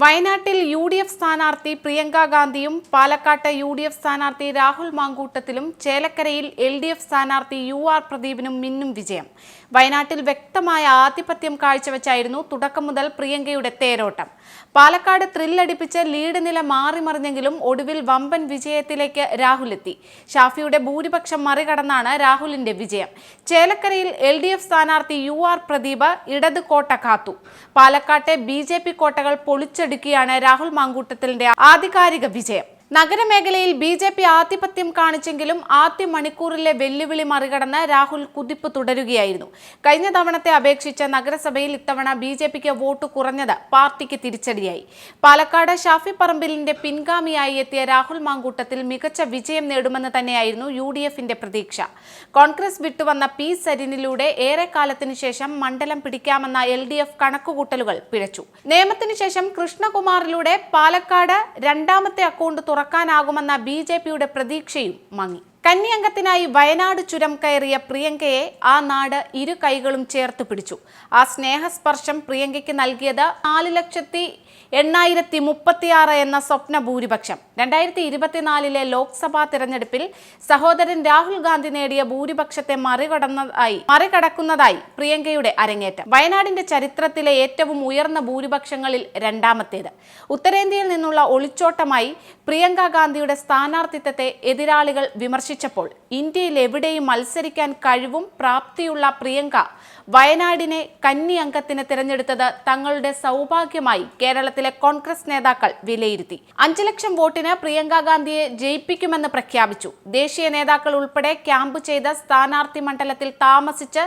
വയനാട്ടിൽ UDF സ്ഥാനാർത്ഥി പ്രിയങ്ക ഗാന്ധിയും പാലക്കാട്ട് UDF സ്ഥാനാർത്ഥി രാഹുൽ മാങ്കൂട്ടത്തിലും ചേലക്കരയിൽ LDF സ്ഥാനാർത്ഥി UR പ്രദീപിനും മിന്നും വിജയം. വയനാട്ടിൽ വ്യക്തമായ ആധിപത്യം കാഴ്ചവെച്ചായിരുന്നു തുടക്കം മുതൽ പ്രിയങ്കയുടെ തേരോട്ടം. പാലക്കാട് ത്രില്ലടിപ്പിച്ച് ലീഡ് നില മാറിമറിഞ്ഞെങ്കിലും ഒടുവിൽ വമ്പൻ വിജയത്തിലേക്ക് രാഹുൽ എത്തി. ഷാഫിയുടെ ഭൂരിപക്ഷം മറികടന്നാണ് രാഹുലിന്റെ വിജയം. ചേലക്കരയിൽ LDF സ്ഥാനാർത്ഥി UR പ്രദീപ് ഇടത് കോട്ട കാത്തു. പാലക്കാട്ടെ BJP കോട്ടകൾ പൊളിച്ചടുക്കിയാണ് രാഹുൽ മാങ്കൂട്ടത്തിന്റെ ആധികാരിക വിജയം. നഗരമേഖലയിൽ BJP ആധിപത്യം കാണിച്ചെങ്കിലും ആദ്യ മണിക്കൂറിലെ വെല്ലുവിളി മറികടന്ന് രാഹുൽ കുതിപ്പ് തുടരുകയായിരുന്നു. കഴിഞ്ഞ തവണത്തെ അപേക്ഷിച്ച് നഗരസഭയിൽ ഇത്തവണ BJPക്ക് വോട്ട് കുറഞ്ഞത് പാർട്ടിക്ക് തിരിച്ചടിയായി. പാലക്കാട് ഷാഫി പറമ്പിലിന്റെ പിൻഗാമിയായി എത്തിയ രാഹുൽ മാങ്കൂട്ടത്തിൽ മികച്ച വിജയം നേടുമെന്ന് തന്നെയായിരുന്നു UDFന്റെ പ്രതീക്ഷ. കോൺഗ്രസ് വിട്ടുവന്ന P സരിനിലൂടെ ഏറെക്കാലത്തിനു ശേഷം മണ്ഡലം പിടിക്കാമെന്ന LDF കണക്കുകൂട്ടലുകൾ പിഴച്ചു. നിയമത്തിനു ശേഷം കൃഷ്ണകുമാറിലൂടെ പാലക്കാട് രണ്ടാമത്തെ അക്കൗണ്ട് തുറക്കാനാകുമെന്ന BJPയുടെ പ്രതീക്ഷയും മങ്ങി. കന്നി അംഗത്തിനായി വയനാട് ചുരം കയറിയ പ്രിയങ്കയെ ആ നാട് ഇരു കൈകളും ചേർത്ത് പിടിച്ചു. ആ സ്നേഹസ്പർശം പ്രിയങ്കയ്ക്ക് നൽകിയത് 4,08,036 എന്ന സ്വപ്ന ഭൂരിപക്ഷം. 2024 ലോക്സഭാ തിരഞ്ഞെടുപ്പിൽ സഹോദരൻ രാഹുൽ ഗാന്ധി നേടിയ ഭൂരിപക്ഷത്തെ മറികടക്കുന്നതായി പ്രിയങ്കയുടെ അരങ്ങേറ്റം. വയനാടിന്റെ ചരിത്രത്തിലെ ഏറ്റവും ഉയർന്ന ഭൂരിപക്ഷങ്ങളിൽ രണ്ടാമത്തേത്. ഉത്തരേന്ത്യയിൽ നിന്നുള്ള ഒളിച്ചോട്ടമായി പ്രിയങ്ക ഗാന്ധിയുടെ സ്ഥാനാർത്ഥിത്വത്തെ എതിരാളികൾ വിമർശിച്ചപ്പോൾ ഇന്ത്യയിൽ എവിടെയും മത്സരിക്കാൻ കഴിവും പ്രാപ്തിയുള്ള പ്രിയങ്ക വയനാടിനെ കന്നി അംഗത്തിന് തിരഞ്ഞെടുത്തത് തങ്ങളുടെ സൗഭാഗ്യമായി കേരളത്തിലെ കോൺഗ്രസ് നേതാക്കൾ വിലയിരുത്തി. 5 ലക്ഷം വോട്ടിന് പ്രിയങ്ക ഗാന്ധിയെ ജയിപ്പിക്കുമെന്ന് പ്രഖ്യാപിച്ചു. ദേശീയ നേതാക്കൾ ഉൾപ്പെടെ ക്യാമ്പ് ചെയ്ത സ്ഥാനാർത്ഥി മണ്ഡലത്തിൽ താമസിച്ച്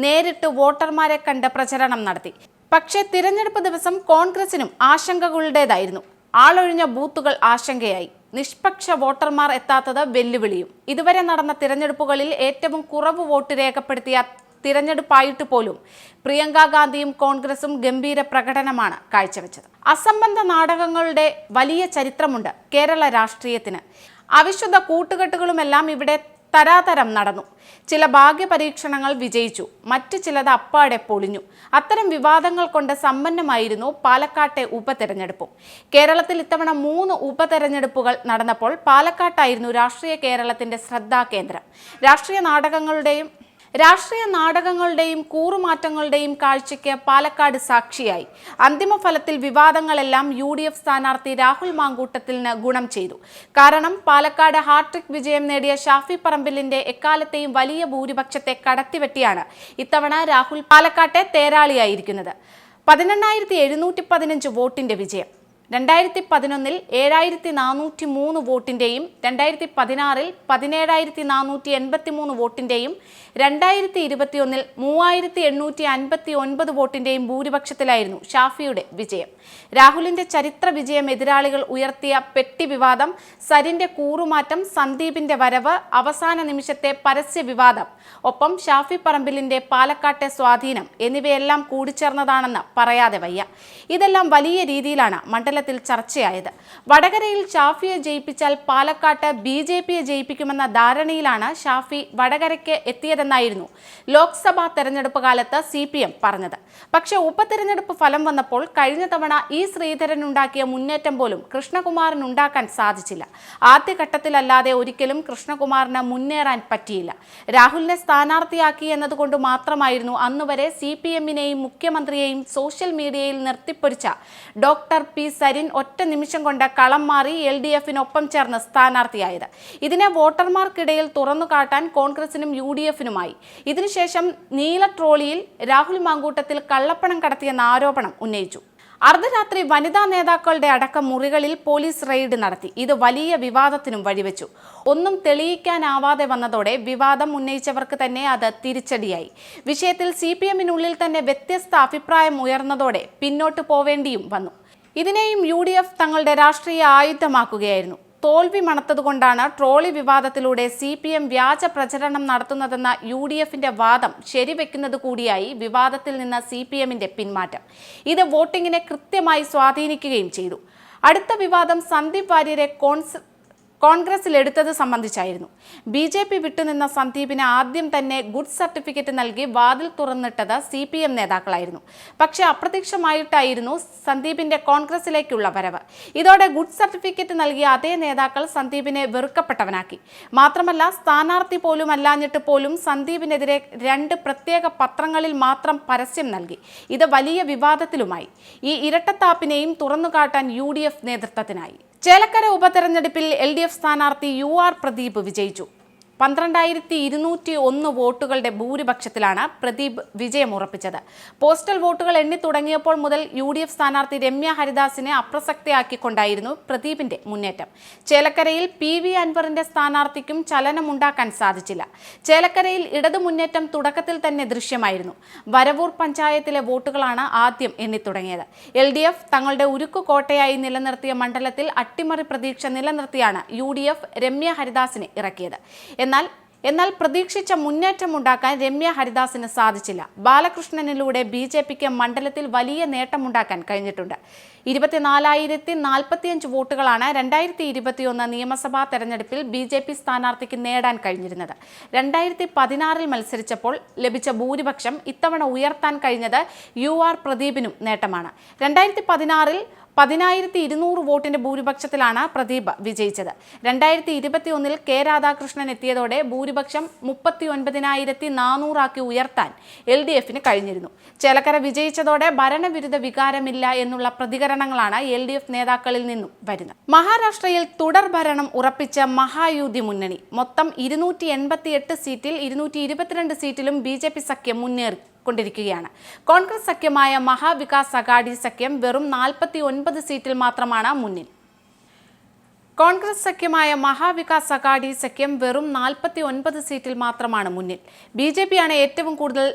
നേരിട്ട് വോട്ടർമാരെ കണ്ട് പ്രചരണം നടത്തി. പക്ഷേ തിരഞ്ഞെടുപ്പ് ദിവസം കോൺഗ്രസിനും ആശങ്കകളുടേതായിരുന്നു. ആളൊഴിഞ്ഞ ബൂത്തുകൾ ആശങ്കയായി. നിഷ്പക്ഷ വോട്ടർമാർ എത്താത്തത് വെല്ലുവിളിയും. ഇതുവരെ നടന്ന തിരഞ്ഞെടുപ്പുകളിൽ ഏറ്റവും കുറവ് വോട്ട് രേഖപ്പെടുത്തിയ തിരഞ്ഞെടുപ്പായിട്ട് പോലും പ്രിയങ്ക ഗാന്ധിയും കോൺഗ്രസും ഗംഭീര പ്രകടനമാണ് കാഴ്ചവെച്ചത്. അസംബന്ധ നാടകങ്ങളുടെ വലിയ ചരിത്രമുണ്ട് കേരള രാഷ്ട്രീയത്തിന്. അവിശുദ്ധ കൂട്ടുകെട്ടുകളുമെല്ലാം ഇവിടെ തരാതരം നടന്നു. ചില ഭാഗ്യപരീക്ഷണങ്ങൾ വിജയിച്ചു, മറ്റു ചിലത് അപ്പാടെ പൊളിഞ്ഞു. അത്തരം വിവാദങ്ങൾ കൊണ്ട് സമ്പന്നമായിരുന്നു പാലക്കാട്ടെ ഉപതെരഞ്ഞെടുപ്പും. കേരളത്തിൽ ഇത്തവണ 3 ഉപതെരഞ്ഞെടുപ്പുകൾ നടന്നപ്പോൾ പാലക്കാട്ടായിരുന്നു രാഷ്ട്രീയ കേരളത്തിന്റെ ശ്രദ്ധാകേന്ദ്രം. രാഷ്ട്രീയ നാടകങ്ങളുടെയും കൂറുമാറ്റങ്ങളുടെയും കാഴ്ചയ്ക്ക് പാലക്കാട് സാക്ഷിയായി. അന്തിമ ഫലത്തിൽ വിവാദങ്ങളെല്ലാം UDF സ്ഥാനാർത്ഥി രാഹുൽ മാങ്കൂട്ടത്തിന് ഗുണം ചെയ്തു. കാരണം പാലക്കാട് ഹാട്രിക് വിജയം നേടിയ ഷാഫി പറമ്പിലിന്റെ എക്കാലത്തെയും വലിയ ഭൂരിപക്ഷത്തെ കടത്തിവെട്ടിയാണ് ഇത്തവണ രാഹുൽ പാലക്കാട്ടെ തേരാളിയായിരിക്കുന്നത്. 18,715 വോട്ടിന്റെ വിജയം. 2011 7,403 വോട്ടിന്റെയും 2016 17,483 വോട്ടിന്റെയും 2021 3,859 വോട്ടിന്റെയും ഭൂരിപക്ഷത്തിലായിരുന്നു ഷാഫിയുടെ വിജയം. രാഹുലിന്റെ ചരിത്ര വിജയം എതിരാളികൾ ഉയർത്തിയ പെട്ടി വിവാദം, സരിന്റെ കൂറുമാറ്റം, സന്ദീപിന്റെ വരവ്, അവസാന നിമിഷത്തെ പരസ്യ വിവാദം, ഒപ്പം ഷാഫി പറമ്പിലിന്റെ പാലക്കാട്ടെ സ്വാധീനം എന്നിവയെല്ലാം കൂടിച്ചേർന്നതാണെന്ന് പറയാതെ വയ്യ. ഇതെല്ലാം വലിയ രീതിയിലാണ് മണ്ഡലത്തിൽ ചർച്ചയായത്. വടകരയിൽ ഷാഫിയെ ജയിപ്പിച്ചാൽ പാലക്കാട്ട് BJPയെ ജയിപ്പിക്കുമെന്ന ധാരണയിലാണ് ഷാഫി വടകരയ്ക്ക് എത്തിയതെന്നായിരുന്നു ലോക്സഭാ തെരഞ്ഞെടുപ്പ് കാലത്ത് CPM പറഞ്ഞത്. പക്ഷേ ഉപതെരഞ്ഞെടുപ്പ് ഫലം വന്നപ്പോൾ കഴിഞ്ഞ തവണ ശ്രീധരൻ ഉണ്ടാക്കിയ മുന്നേറ്റം പോലും കൃഷ്ണകുമാറിന് ഉണ്ടാക്കാൻ സാധിച്ചില്ല. ആദ്യഘട്ടത്തിലല്ലാതെ ഒരിക്കലും കൃഷ്ണകുമാറിന് മുന്നേറാൻ പറ്റിയില്ല. രാഹുലിനെ സ്ഥാനാർത്ഥിയാക്കി എന്നതുകൊണ്ട് മാത്രമായിരുന്നു അന്നുവരെ CPMനെയും മുഖ്യമന്ത്രിയെയും സോഷ്യൽ മീഡിയയിൽ നിർത്തിപ്പൊരിച്ച ഡോക്ടർ P സരിൻ ഒറ്റ നിമിഷം കൊണ്ട് കളം മാറി LDFനൊപ്പം ചേർന്ന് സ്ഥാനാർത്ഥിയായത്. ഇതിനെ വോട്ടർമാർക്കിടയിൽ തുറന്നു കാട്ടാൻ കോൺഗ്രസിനും UDFനുമായി. ഇതിനുശേഷം നീല ട്രോളിയിൽ രാഹുൽ മാങ്കൂട്ടത്തിൽ കള്ളപ്പണം കടത്തിയെന്ന ആരോപണം ഉന്നയിച്ചു. അർദ്ധരാത്രി വനിതാ നേതാക്കളുടെ അടക്കം മുറികളിൽ പോലീസ് റെയ്ഡ് നടത്തി. ഇത് വലിയ വിവാദത്തിനും വഴിവെച്ചു. ഒന്നും തെളിയിക്കാനാവാതെ വന്നതോടെ വിവാദം ഉന്നയിച്ചവർക്ക് തന്നെ അത് തിരിച്ചടിയായി. വിഷയത്തിൽ CPMനുള്ളിൽ തന്നെ വ്യത്യസ്ത അഭിപ്രായം ഉയർന്നതോടെ പിന്നോട്ട് പോവേണ്ടിയും വന്നു. ഇതിനെയും UDF തങ്ങളുടെ രാഷ്ട്രീയ ആയുധമാക്കുകയായിരുന്നു. തോൽവി മണത്തതുകൊണ്ടാണ് ട്രോളി വിവാദത്തിലൂടെ CPM വ്യാജ പ്രചരണം നടത്തുന്നതെന്ന UDFന്റെ വാദം ശരിവെക്കുന്നത് കൂടിയായി വിവാദത്തിൽ നിന്ന് CPMന്റെ പിന്മാറ്റം. ഇത് വോട്ടിങ്ങിനെ കൃത്യമായി സ്വാധീനിക്കുകയും ചെയ്തു. അടുത്ത വിവാദം സന്ദീപ് വാര്യരെ കോൺഗ്രസിൽ എടുത്തത് സംബന്ധിച്ചായിരുന്നു. BJP വിട്ടുനിന്ന സന്ദീപിന് ആദ്യം തന്നെ ഗുഡ് സർട്ടിഫിക്കറ്റ് നൽകി വാതിൽ തുറന്നിട്ടത് CPM നേതാക്കളായിരുന്നു. പക്ഷേ അപ്രതീക്ഷിതമായിട്ടായിരുന്നു സന്ദീപിന്റെ കോൺഗ്രസിലേക്കുള്ള വരവ്. ഇതോടെ ഗുഡ് സർട്ടിഫിക്കറ്റ് നൽകിയ അതേ നേതാക്കൾ സന്ദീപിനെ വെറുക്കപ്പെട്ടവനാക്കി. മാത്രമല്ല, സ്ഥാനാർത്ഥി പോലും അല്ലാഞ്ഞിട്ട് പോലും സന്ദീപിനെതിരെ 2 പ്രത്യേക പത്രങ്ങളിൽ മാത്രം പരസ്യം നൽകി. ഇത് വലിയ വിവാദത്തിലുമായി. ഈ ഇരട്ടത്താപ്പിനെയും തുറന്നുകാട്ടാൻ UDF നേതൃത്വത്തിനായി. ചേലക്കര ഉപതെരഞ്ഞെടുപ്പിൽ LDF സ്ഥാനാർത്ഥി UR പ്രദീപ് വിജയിച്ചു. 12,201 വോട്ടുകളുടെ ഭൂരിപക്ഷത്തിലാണ് പ്രദീപ് വിജയമുറപ്പിച്ചത്. പോസ്റ്റൽ വോട്ടുകൾ എണ്ണി തുടങ്ങിയപ്പോൾ മുതൽ UDF സ്ഥാനാർത്ഥി രമ്യ ഹരിദാസിനെ അപ്രസക്തയാക്കിക്കൊണ്ടായിരുന്നു പ്രദീപിന്റെ മുന്നേറ്റം. ചേലക്കരയിൽ PV അൻവറിന്റെ സ്ഥാനാർത്ഥിക്കും ചലനമുണ്ടാക്കാൻ സാധിച്ചില്ല. ചേലക്കരയിൽ ഇടതു മുന്നേറ്റം തുടക്കത്തിൽ തന്നെ ദൃശ്യമായിരുന്നു. വരവൂർ പഞ്ചായത്തിലെ വോട്ടുകളാണ് ആദ്യം എണ്ണിത്തുടങ്ങിയത്. LDF തങ്ങളുടെ ഉരുക്കു കോട്ടയായി നിലനിർത്തിയ മണ്ഡലത്തിൽ അട്ടിമറി പ്രതീക്ഷ നിലനിർത്തിയാണ് UDF രമ്യ ഹരിദാസിനെ ഇറക്കിയത്. എന്നാൽ പ്രതീക്ഷിച്ച മുന്നേറ്റമുണ്ടാക്കാൻ രമ്യ ഹരിദാസിന് സാധിച്ചില്ല. ബാലകൃഷ്ണനിലൂടെ BJPക്ക് മണ്ഡലത്തിൽ വലിയ നേട്ടമുണ്ടാക്കാൻ കഴിഞ്ഞിട്ടുണ്ട്. 24,045 വോട്ടുകളാണ് 2021 നിയമസഭാ തെരഞ്ഞെടുപ്പിൽ BJP സ്ഥാനാർത്ഥിക്ക് നേടാൻ കഴിഞ്ഞിരുന്നത്. 2016 മത്സരിച്ചപ്പോൾ ലഭിച്ച ഭൂരിപക്ഷം ഇത്തവണ ഉയർത്താൻ കഴിഞ്ഞത് UR പ്രദീപിനും നേട്ടമാണ്. 2016 10,200 വോട്ടിന്റെ ഭൂരിപക്ഷത്തിലാണ് പ്രദീപ് വിജയിച്ചത്. 2021 K രാധാകൃഷ്ണൻ എത്തിയതോടെ ഭൂരിപക്ഷം 39,400 ആക്കി ഉയർത്താൻ LDFന് കഴിഞ്ഞിരുന്നു. ചേലക്കര വിജയിച്ചതോടെ ഭരണവിരുദ്ധ വികാരമില്ല എന്നുള്ള പ്രതികരണങ്ങളാണ് LDF നേതാക്കളിൽ നിന്നും വരുന്നത്. മഹാരാഷ്ട്രയിൽ തുടർ ഭരണം ഉറപ്പിച്ച മഹായുതി മുന്നണി മൊത്തം 288 സീറ്റിൽ 222 സീറ്റിലും BJP സഖ്യം മുന്നേറിക്കൊണ്ടിരിക്കുകയാണ്. കോൺഗ്രസ് സഖ്യമായ മഹാവികാസ് അഘാഡി സഖ്യം വെറും 49 സീറ്റിൽ മാത്രമാണ് മുന്നിൽ. കോൺഗ്രസ് സഖ്യമായ മഹാവികാസ് അഘാഡി സഖ്യം വെറും 49 സീറ്റിൽ മാത്രമാണ് മുന്നിൽ. BJPയാണ് ഏറ്റവും കൂടുതൽ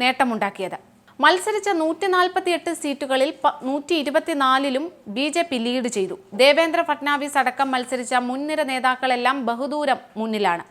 നേട്ടമുണ്ടാക്കിയത്. മത്സരിച്ച 148 സീറ്റുകളിൽ 124ലും BJP ലീഡ് ചെയ്തു. ദേവേന്ദ്ര ഫട്നാവിസ് അടക്കം മത്സരിച്ച മുൻനിര നേതാക്കളെല്ലാം ബഹുദൂരം മുന്നിലാണ്.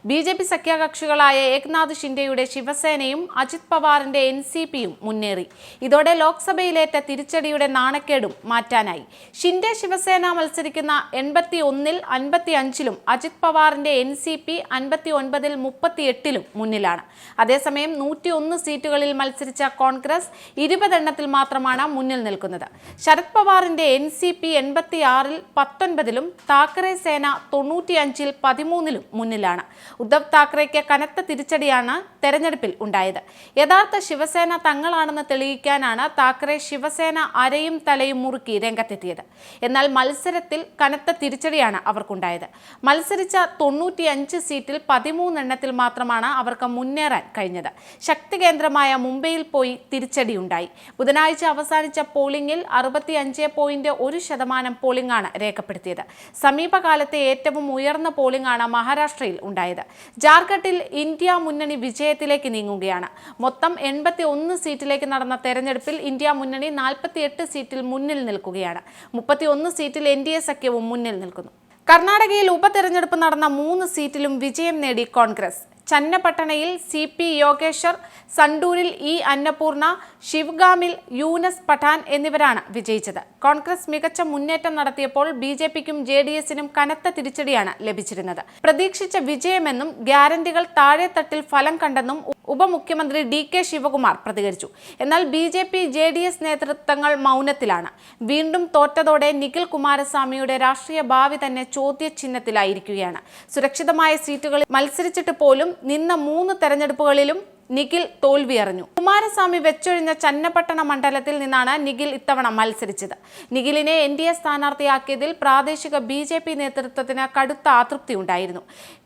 BJP സഖ്യകക്ഷികളായ ഏക്നാഥ് ഷിൻഡെയുടെ ശിവസേനയും അജിത് പവാറിന്റെ NCPയും മുന്നേറി. ഇതോടെ ലോക്സഭയിലേറ്റ തിരിച്ചടിയുടെ നാണക്കേടും മാറ്റാനായി. ഷിൻഡെ ശിവസേന മത്സരിക്കുന്ന 81ൽ 55ലും അജിത് പവാറിന്റെ NCP 59ൽ 38ലും മുന്നിലാണ്. അതേസമയം 101 സീറ്റുകളിൽ മത്സരിച്ച കോൺഗ്രസ് 20 എണ്ണത്തിൽ മാത്രമാണ് മുന്നിൽ നിൽക്കുന്നത്. ശരത് പവാറിന്റെ NCP 86ൽ 19ലും താക്കറെ സേന 95ൽ 13ലും മുന്നിലാണ്. ഉദ്ധവ് താക്കറെയ്ക്ക് കനത്ത തിരിച്ചടിയാണ് തെരഞ്ഞെടുപ്പിൽ ഉണ്ടായത്. യഥാർത്ഥ ശിവസേന തങ്ങളാണെന്ന് തെളിയിക്കാനാണ് താക്കറെ ശിവസേന അരയും തലയും മുറുക്കി രംഗത്തെത്തിയത്. എന്നാൽ മത്സരത്തിൽ കനത്ത തിരിച്ചടിയാണ് അവർക്കുണ്ടായത്. മത്സരിച്ച 95 സീറ്റിൽ 13 എണ്ണത്തിൽ മാത്രമാണ് അവർക്ക് മുന്നേറാൻ കഴിഞ്ഞത്. ശക്തി കേന്ദ്രമായ മുംബൈയിൽ പോയി തിരിച്ചടിയുണ്ടായി. ബുധനാഴ്ച അവസാനിച്ച പോളിംഗിൽ 65.1% പോളിംഗാണ് രേഖപ്പെടുത്തിയത്. സമീപകാലത്തെ ഏറ്റവും ഉയർന്ന പോളിംഗാണ് മഹാരാഷ്ട്രയിൽ ഉണ്ടായത്. ജാർഖണ്ഡിൽ ഇന്ത്യ മുന്നണി വിജയത്തിലേക്ക് നീങ്ങുകയാണ്. മൊത്തം 81 സീറ്റിലേക്ക് നടന്ന തെരഞ്ഞെടുപ്പിൽ ഇന്ത്യ മുന്നണി 48 സീറ്റിൽ മുന്നിൽ നിൽക്കുകയാണ്. 31 സീറ്റിൽ NDA സഖ്യവും മുന്നിൽ നിൽക്കുന്നു. കർണാടകയിൽ ഉപതെരഞ്ഞെടുപ്പ് നടന്ന 3 സീറ്റിലും വിജയം നേടി കോൺഗ്രസ്. ചന്നപട്ടണയിൽ CP യോഗേശ്വർ, സണ്ടൂരിൽ E അന്നപൂർണ, ശിവഗാമിൽ യൂനസ് പഠാൻ എന്നിവരാണ് വിജയിച്ചത്. കോൺഗ്രസ് മികച്ച മുന്നേറ്റം നടത്തിയപ്പോൾ BJPക്കും JDSനും കനത്ത തിരിച്ചടിയാണ് ലഭിച്ചിരുന്നത്. പ്രതീക്ഷിച്ച വിജയമെന്നും ഗ്യാരണ്ടികൾ താഴെത്തട്ടിൽ ഫലം കണ്ടെന്നും ഉപമുഖ്യമന്ത്രി DK ശിവകുമാർ പ്രതികരിച്ചു. എന്നാൽ BJP JDS നേതൃത്വങ്ങൾ മൗനത്തിലാണ്. വീണ്ടും തോറ്റതോടെ നിഖിൽ കുമാരസ്വാമിയുടെ രാഷ്ട്രീയ ഭാവി തന്നെ ചോദ്യചിഹ്നത്തിലായിരിക്കുകയാണ്. സുരക്ഷിതമായ സീറ്റുകളിൽ മത്സരിച്ചിട്ട് പോലും നിന്ന 3 തെരഞ്ഞെടുപ്പുകളിലും നിഖിൽ തോൽവിയറിഞ്ഞു. കുമാരസ്വാമി വെച്ചൊഴിഞ്ഞ ചന്നപട്ടണ മണ്ഡലത്തിൽ നിന്നാണ് നിഖിൽ ഇത്തവണ മത്സരിച്ചത്. നിഖിലിനെ NDA സ്ഥാനാർത്ഥിയാക്കിയതിൽ പ്രാദേശിക BJP നേതൃത്വത്തിന് കടുത്ത അതൃപ്തി ഉണ്ടായിരുന്നു.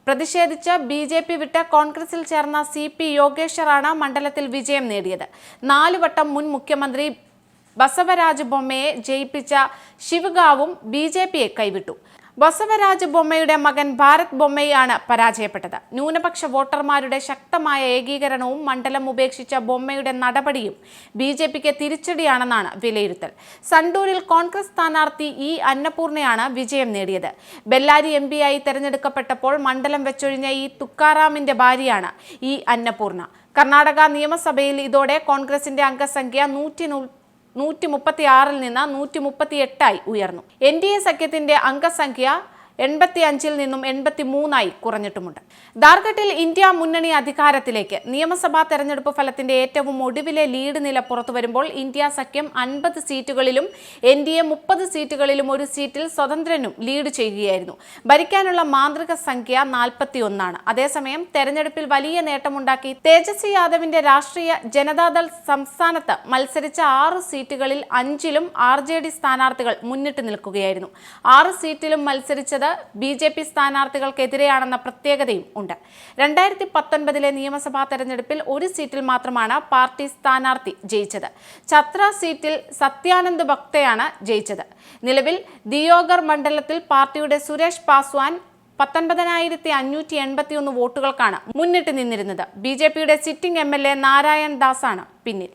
പ്രതിഷേധിച്ച് BJP വിട്ട് കോൺഗ്രസിൽ ചേർന്ന CP യോഗേശ്വറാണ് മണ്ഡലത്തിൽ വിജയം നേടിയത്. 4 വട്ടം മുൻ മുഖ്യമന്ത്രി ബസവരാജ് ബൊമ്മയെ ജയിപ്പിച്ച ശിവഗാവും BJPയെ കൈവിട്ടു. ബസവരാജ് ബൊമ്മയുടെ മകൻ ഭാരത് ബൊമ്മയാണ് പരാജയപ്പെട്ടത്. ന്യൂനപക്ഷ വോട്ടർമാരുടെ ശക്തമായ ഏകീകരണവും മണ്ഡലം ഉപേക്ഷിച്ച ബൊമ്മയുടെ നടപടിയും BJPക്ക് തിരിച്ചടിയാണെന്നാണ് വിലയിരുത്തൽ. സണ്ടൂരിൽ കോൺഗ്രസ് സ്ഥാനാർത്ഥി E അന്നപൂർണയാണ് വിജയം നേടിയത്. ബെല്ലാരി MP ആയി തെരഞ്ഞെടുക്കപ്പെട്ടപ്പോൾ മണ്ഡലം വെച്ചൊഴിഞ്ഞ തുക്കാറാമിന്റെ ഭാര്യയാണ് E അന്നപൂർണ. കർണാടക നിയമസഭയിൽ ഇതോടെ കോൺഗ്രസിന്റെ അംഗസംഖ്യ 136ൽ നിന്ന് 138 ഉയർന്നു. NDA സഖ്യത്തിന്റെ അംഗസംഖ്യ 85-ൽ നിന്നും 83-ആയി കുറഞ്ഞിട്ടുമുണ്ട്. ഝാർഖണ്ഡിൽ ഇന്ത്യ മുന്നണി അധികാരത്തിലേക്ക്. നിയമസഭാ തെരഞ്ഞെടുപ്പ് ഫലത്തിന്റെ ഏറ്റവും ഒടുവിലെ ലീഡ് നില പുറത്തുവരുമ്പോൾ ഇന്ത്യ സഖ്യം 50 സീറ്റുകളിലും NDA 30 സീറ്റുകളിലും ഒരു സീറ്റിൽ സ്വതന്ത്രനും ലീഡ് ചെയ്യുകയായിരുന്നു. ഭരിക്കാനുള്ള മാന്ത്രിക സംഖ്യ 41 ആണ്. അതേസമയം തെരഞ്ഞെടുപ്പിൽ വലിയ നേട്ടമുണ്ടാക്കി തേജസ്വി യാദവിന്റെ രാഷ്ട്രീയ ജനതാദൾ സംസ്ഥാനത്ത് മത്സരിച്ച 6 സീറ്റുകളിൽ 5-ലും RJD സ്ഥാനാർത്ഥികൾ മുന്നിട്ട് നിൽക്കുകയായിരുന്നു. 6 സീറ്റിലും മത്സരിച്ചത് BJP സ്ഥാനാർത്ഥികൾക്കെതിരെയാണെന്ന പ്രത്യേകതയും ഉണ്ട്. 2019-ലെ നിയമസഭാ തെരഞ്ഞെടുപ്പിൽ ഒരു സീറ്റിൽ മാത്രമാണ് പാർട്ടി സ്ഥാനാർത്ഥി ജയിച്ചത്. ഛത്ര സീറ്റിൽ സത്യാനന്ദ് ഭക്തയാണ് ജയിച്ചത്. നിലവിൽ ദിയോഘർ മണ്ഡലത്തിൽ പാർട്ടിയുടെ സുരേഷ് പാസ്വാൻ 19,581 വോട്ടുകൾക്കാണ് മുന്നിട്ട് നിന്നിരുന്നത്. BJPയുടെ സിറ്റിംഗ് MLA നാരായൺ ദാസാണ് പിന്നിൽ.